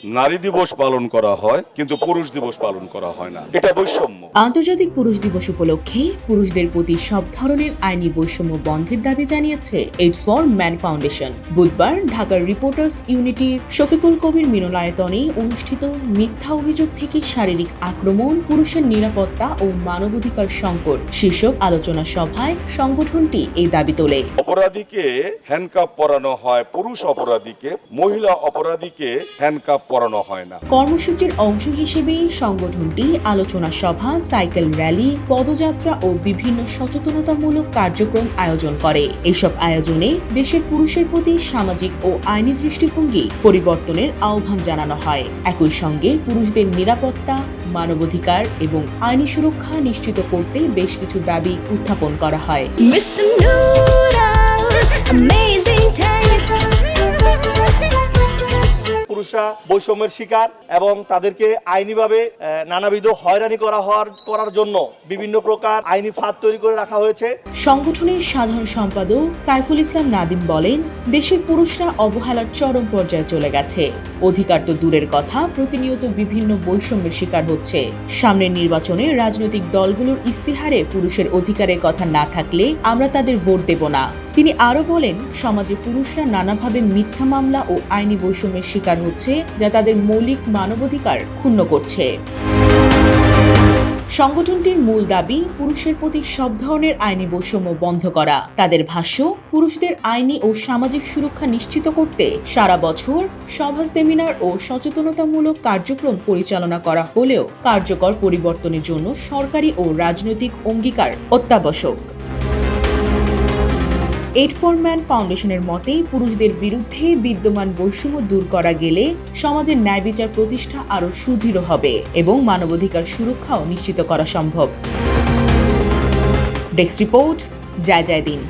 নারী দিবস পালন করা হয় কিন্তু পুরুষ দিবস পালন করা হয় না, এটা বৈষম্য। আন্তর্জাতিক পুরুষ দিবস উপলক্ষে পুরুষদের প্রতি সব ধরনের আইনি বৈষম্য বন্ধের দাবি জানিয়েছে এইডস ফর ম্যান ফাউন্ডেশন। বুধবার ঢাকার রিপোর্টার্স ইউনিটির শফিকুল কবির মিলনায়তনে অনুষ্ঠিত মিথ্যা অভিযোগ থেকে শারীরিক আক্রমণ, পুরুষের নিরাপত্তা ও মানবাধিকার সংকট শীর্ষক আলোচনা সভায় সংগঠনটি এই দাবি তোলে। অপরাধীকে হ্যান্ডকাপ পরানো হয়, পুরুষ অপরাধীকে, মহিলা অপরাধীকে হ্যান্ডকাপ পরানো হয় না। কর্মসূচির অংশ হিসেবে সংগঠনটি আলোচনা সভা, সাইকেল র্যালি, পদযাত্রা ও বিভিন্ন সচেতনতামূলক কার্যক্রম আয়োজন করে। এসব আয়োজনে দেশের পুরুষের প্রতি সামাজিক ও আইনি দৃষ্টিভঙ্গি পরিবর্তনের আহ্বান জানানো হয়। একই সঙ্গে পুরুষদের নিরাপত্তা, মানবাধিকার এবং আইনি সুরক্ষা নিশ্চিত করতে বেশ কিছু দাবি উত্থাপন করা হয়। Mr. Noodles, amazing taste. পুরুষরা বৈষম্যের শিকার এবং তাদেরকে আইনিভাবে নানাবিধ হয়রানি করার জন্য বিভিন্ন প্রকার আইনি ফাঁদ তৈরি করে রাখা হয়েছে। সংগঠনের সাধারণ সম্পাদক কাইফুল ইসলাম নাদিম বলেন, দেশের পুরুষরা অবহেলার চরম পর্যায়ে চলে গেছে। অধিকার তো দূরের কথা, প্রতিনিয়ত বিভিন্ন বৈষম্যের শিকার হচ্ছে। সামনের নির্বাচনে রাজনৈতিক দলগুলোর ইস্তিহারে পুরুষের অধিকারের কথা না থাকলে আমরা তাদের ভোট দেব না। তিনি আরো বলেন, সমাজে পুরুষরা নানাভাবে মিথ্যা মামলা ও আইনি বৈষম্যের শিকার হচ্ছে, যা তাদের মৌলিক মানবাধিকার ক্ষুণ্ণ করছে। সংগঠনটির মূল দাবি পুরুষের প্রতি সব ধরনের আইনি বৈষম্য বন্ধ করা। তাদের ভাষ্য, পুরুষদের আইনি ও সামাজিক সুরক্ষা নিশ্চিত করতে সারা বছর সভা, সেমিনার ও সচেতনতামূলক কার্যক্রম পরিচালনা করা হলেও কার্যকর পরিবর্তনের জন্য সরকারি ও রাজনৈতিক অঙ্গীকার অত্যাবশ্যক। এইড ফর ম্যান ফাউন্ডেশনের মতে, পুরুষদের বিরুদ্ধে বিদ্যমান বৈষম্য দূর করা গেলে সমাজের ন্যায় বিচার প্রতিষ্ঠা আরও সুদৃঢ় হবে এবং মানবাধিকার সুরক্ষাও নিশ্চিত করা সম্ভব। ডেস্ক রিপোর্ট, জয় জয় দিন।